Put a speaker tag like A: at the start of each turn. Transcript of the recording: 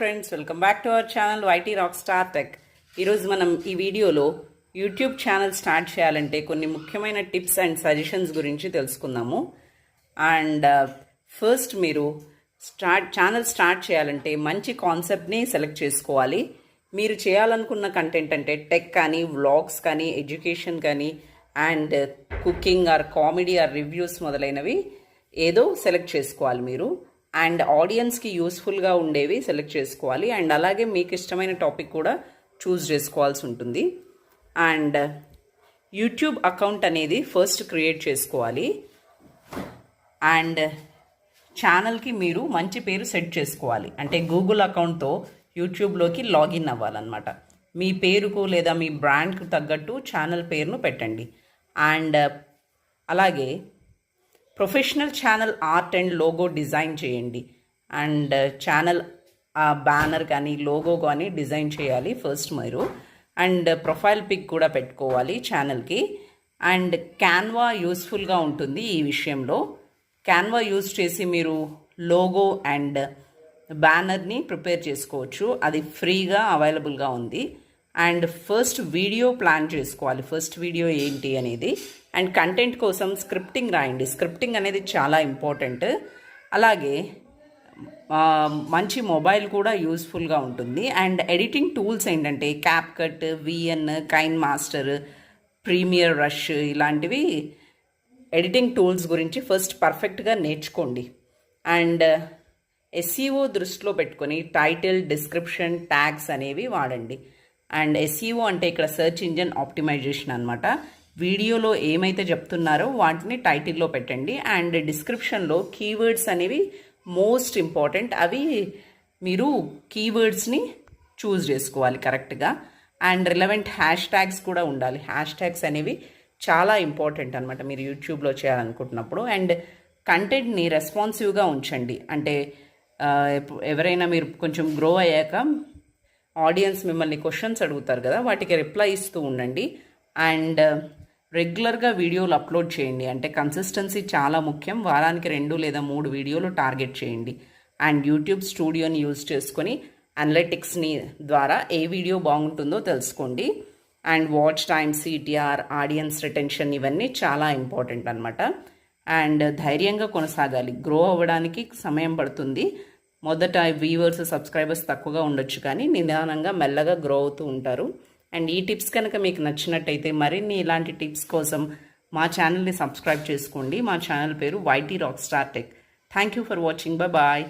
A: Friends, welcome back to our channel YT rock star tech. ఈరోజు మనం ఈ వీడియోలో యూట్యూబ్ ఛానల్ స్టార్ట్ చేయాలంటే కొన్ని ముఖ్యమైన టిప్స్ అండ్ సజెషన్స్ గురించి తెలుసుకుందాము. అండ్ ఫస్ట్ మీరు ఛానల్ స్టార్ట్ చేయాలంటే మంచి కాన్సెప్ట్ని సెలెక్ట్ చేసుకోవాలి. మీరు చేయాలనుకున్న కంటెంట్ అంటే టెక్ కానీ, వ్లాగ్స్ కానీ, ఎడ్యుకేషన్ కానీ, and cooking or comedy or reviews మొదలైనవి ఏదో సెలెక్ట్ చేసుకోవాలి మీరు. అండ్ ఆడియన్స్కి యూస్ఫుల్గా ఉండేవి సెలెక్ట్ చేసుకోవాలి. అండ్ అలాగే మీకు ఇష్టమైన టాపిక్ కూడా చూస్ చేసుకోవాల్సి ఉంటుంది. అండ్ యూట్యూబ్ అకౌంట్ అనేది ఫస్ట్ క్రియేట్ చేసుకోవాలి. అండ్ ఛానల్కి మీరు మంచి పేరు సెట్ చేసుకోవాలి. అంటే గూగుల్ అకౌంట్తో యూట్యూబ్లోకి లాగిన్ అవ్వాలన్నమాట. మీ పేరుకు లేదా మీ బ్రాండ్కు తగ్గట్టు ఛానల్ పేరును పెట్టండి. అండ్ అలాగే professional channel art and logo design చేయండి. అండ్ ఛానల్ బ్యానర్ కానీ లోగో కానీ డిజైన్ చేయాలి ఫస్ట్ మీరు. అండ్ ప్రొఫైల్ పిక్ కూడా పెట్టుకోవాలి ఛానల్కి. అండ్ క్యాన్వా యూస్ఫుల్గా ఉంటుంది ఈ విషయంలో. క్యాన్వా యూజ్ చేసి మీరు లోగో అండ్ బ్యానర్ని ప్రిపేర్ చేసుకోవచ్చు. అది ఫ్రీగా అవైలబుల్గా ఉంది. అండ్ ఫస్ట్ వీడియో ప్లాన్ చేసుకోవాలి. ఫస్ట్ వీడియో ఏంటి అనేది. అండ్ కంటెంట్ కోసం స్క్రిప్టింగ్ రాయండి. స్క్రిప్టింగ్ అనేది చాలా ఇంపార్టెంట్. అలాగే మంచి మొబైల్ కూడా యూస్ఫుల్గా ఉంటుంది. అండ్ ఎడిటింగ్ టూల్స్ ఏంటంటే CapCut, VN, KineMaster, Premiere Rush ఇలాంటివి ఎడిటింగ్ టూల్స్ గురించి ఫస్ట్ పర్ఫెక్ట్గా నేర్చుకోండి. అండ్ ఎస్ఈఓ దృష్టిలో పెట్టుకొని టైటిల్, డిస్క్రిప్షన్, ట్యాగ్స్ అనేవి వాడండి. అండ్ ఎస్ఈఓ అంటే ఇక్కడ సెర్చ్ ఇంజిన్ ఆప్టిమైజేషన్ అనమాట. వీడియోలో ఏమైతే చెప్తున్నారో వాటిని టైటిల్లో పెట్టండి. అండ్ డిస్క్రిప్షన్లో కీవర్డ్స్ అనేవి మోస్ట్ ఇంపార్టెంట్. అవి మీరు కీవర్డ్స్ని చూస్ చేసుకోవాలి కరెక్ట్గా. అండ్ రిలవెంట్ హ్యాష్ ట్యాగ్స్ కూడా ఉండాలి. హ్యాష్ ట్యాగ్స్ అనేవి చాలా ఇంపార్టెంట్ అనమాట మీరు యూట్యూబ్లో చేయాలనుకుంటున్నప్పుడు. అండ్ కంటెంట్ని రెస్పాన్సివ్గా ఉంచండి. అంటే ఎవరైనా మీరు కొంచెం గ్రో అయ్యాక ఆడియన్స్ మిమ్మల్ని క్వశ్చన్స్ అడుగుతారు కదా, వాటికి రిప్లై ఇస్తూ ఉండండి. అండ్ రెగ్యులర్గా వీడియోలు అప్లోడ్ చేయండి. అంటే కన్సిస్టెన్సీ చాలా ముఖ్యం. వారానికి 2 లేదా 3 వీడియోలు టార్గెట్ చేయండి. అండ్ యూట్యూబ్ స్టూడియోని యూజ్ చేసుకొని అనలిటిక్స్ని ద్వారా ఏ వీడియో బాగుంటుందో తెలుసుకోండి. And watch time, CTR, audience retention ఇవన్నీ చాలా ఇంపార్టెంట్ అనమాట. అండ్ ధైర్యంగా కొనసాగాలి. గ్రో అవ్వడానికి సమయం పడుతుంది. మొదట వ్యూవర్స్, సబ్స్క్రైబర్స్ తక్కువగా ఉండొచ్చు, కానీ నిదానంగా మెల్లగా గ్రో అవుతూ ఉంటారు. అండ్ ఈ టిప్స్ కనుక మీకు నచ్చినట్టయితే మరిన్ని ఇలాంటి టిప్స్ కోసం మా ఛానల్ని సబ్స్క్రైబ్ చేసుకోండి. మా ఛానల్ పేరు YT rock star tech. Thank you for watching. Bye.